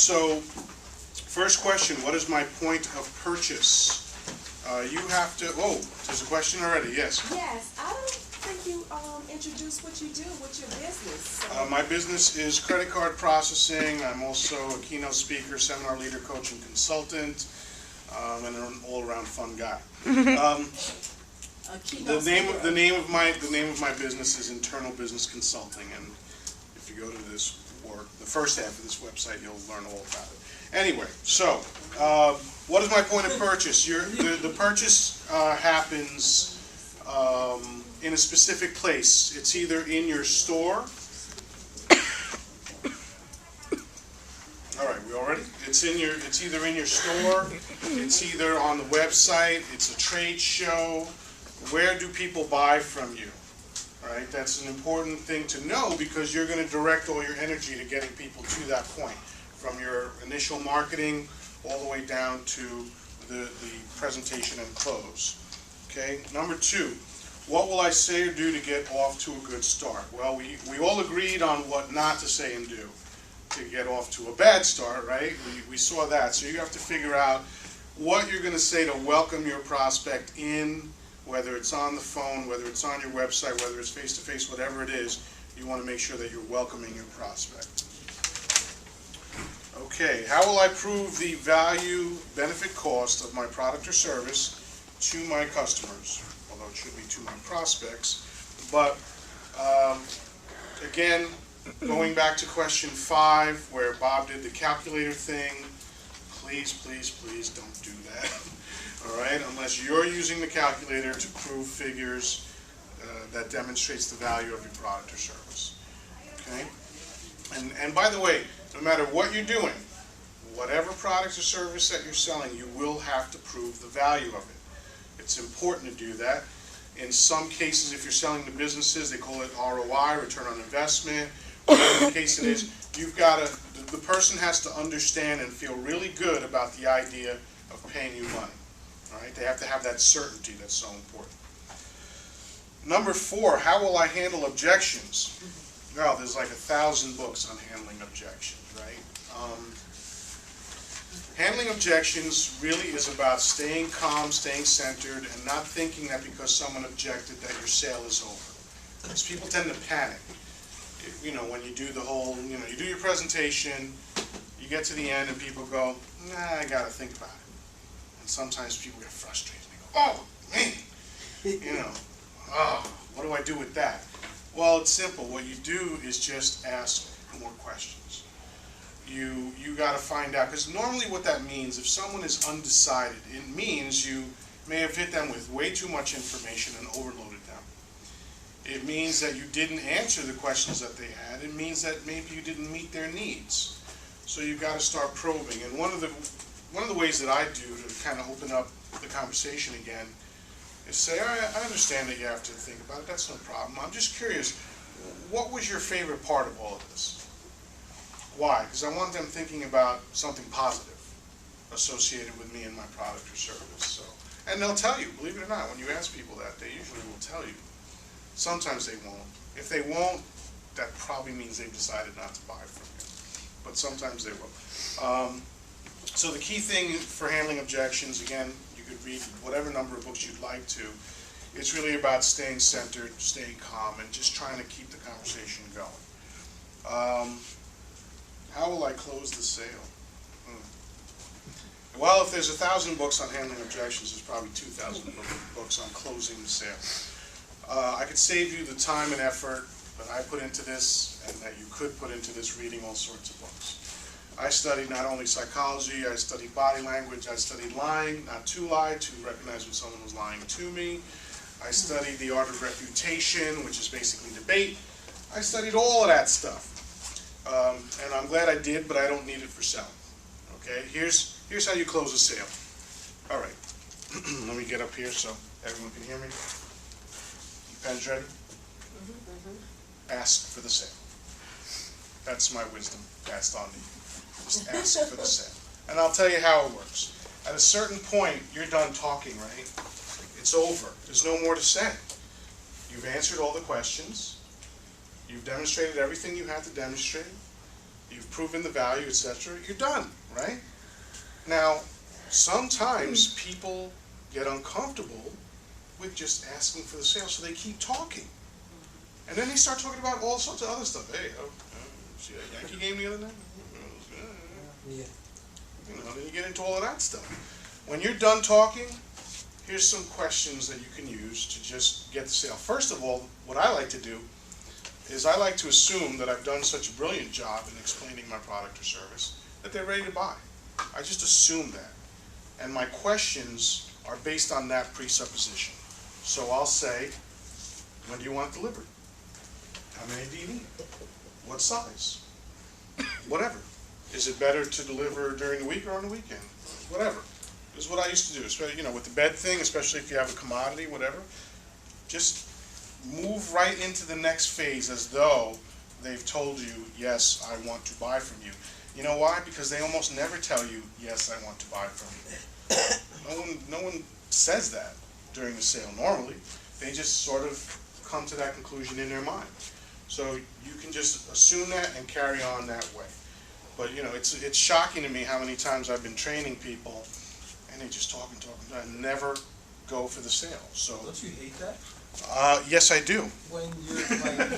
So first question, what is my point of purchase? You have to, oh, there's a question already, yes. Yes, I don't think you introduced what you do with your business. So. My business is credit card processing. I'm also a keynote speaker, seminar leader, coach, and consultant, and an all-around fun guy. The name of my business is Internal Business Consulting, and if you go to this or the first half of this website, you'll learn all about it. Anyway, so what is my point of purchase? The purchase happens in a specific place. It's either in your store. All right, we all ready? It's either in your store. It's either on the website. It's a trade show. Where do people buy from you? All right, that's an important thing to know because you're going to direct all your energy to getting people to that point, from your initial marketing all the way down to the presentation and close. Okay, number two, what will I say or do to get off to a good start? Well, we all agreed on what not to say and do to get off to a bad start, right? We saw that, so you have to figure out what you're going to say to welcome your prospect in, whether it's on the phone, whether it's on your website, whether it's face-to-face, whatever it is, you want to make sure that you're welcoming your prospect. Okay, how will I prove the value, benefit, cost of my product or service to my customers? Although it should be to my prospects. But again, going back to question 5, where Bob did the calculator thing, please, please, please don't do that. All right, unless you're using the calculator to prove figures that demonstrates the value of your product or service. Okay, and by the way, no matter what you're doing, whatever product or service that you're selling, you will have to prove the value of it. It's important to do that. In some cases, if you're selling to businesses, they call it ROI, return on investment. Whatever the case it is, you've got to. The person has to understand and feel really good about the idea of paying you money. All right, they have to have that certainty that's so important. Number 4, how will I handle objections? Well, there's like 1,000 books on handling objections, right? Handling objections really is about staying calm, staying centered, and not thinking that because someone objected that your sale is over. Because people tend to panic. You know, when you do the whole, you do your presentation, you get to the end and people go, nah, I gotta think about it. And sometimes people get frustrated. They go, oh, man, what do I do with that? Well, it's simple. What you do is just ask more questions. You got to find out, because normally what that means, if someone is undecided, it means you may have hit them with way too much information and overloaded them. It means that you didn't answer the questions that they had. It means that maybe you didn't meet their needs. So you've got to start probing. And one of the ways that I do to kind of open up the conversation again is say, all right, I understand that you have to think about it. That's no problem. I'm just curious, what was your favorite part of all of this? Why? Because I want them thinking about something positive associated with me and my product or service. So, and they'll tell you, believe it or not, when you ask people that, they usually will tell you. Sometimes they won't. If they won't, that probably means they've decided not to buy from you. But sometimes they will. So the key thing for handling objections, again, you could read whatever number of books you'd like to. It's really about staying centered, staying calm, and just trying to keep the conversation going. How will I close the sale? Well, if there's 1,000 books on handling objections, there's probably 2,000 books on closing the sale. I could save you the time and effort that I put into this and that you could put into this reading all sorts of books. I studied not only psychology, I studied body language, I studied lying, not to lie, to recognize when someone was lying to me. I studied the art of refutation, which is basically debate. I studied all of that stuff. And I'm glad I did, but I don't need it for selling. Okay, here's how you close a sale. All right, let me get up here so everyone can hear me. Pen's ready? Ask for the sale. That's my wisdom passed on to you. Just ask for the sale. And I'll tell you how it works. At a certain point, you're done talking, right? It's over. There's no more to say. You've answered all the questions. You've demonstrated everything you had to demonstrate. you've proven the value, etc., you're done, right? Now, sometimes people get uncomfortable with just asking for the sale, so they keep talking. And then they start talking about all sorts of other stuff. Hey, see that Yankee game the other night? Yeah. You know, then you get into all of that stuff. When you're done talking, here's some questions that you can use to just get the sale. First of all, what I like to do is I like to assume that I've done such a brilliant job in explaining my product or service that they're ready to buy. I just assume that. And my questions are based on that presupposition. So I'll say, when do you want it delivered? How many do you need? What size? Whatever. Is it better to deliver during the week or on the weekend? Whatever. This is what I used to do, especially, you know, with the bed thing, especially if you have a commodity, whatever. Just move right into the next phase as though they've told you, yes, I want to buy from you. You know why? Because they almost never tell you, yes, I want to buy from you. No one says that during the sale normally. They just sort of come to that conclusion in their mind. So you can just assume that and carry on that way. But you know, it's shocking to me how many times I've been training people and they just talk and never go for the sale. So Don't you hate that? yes, I do. When you're like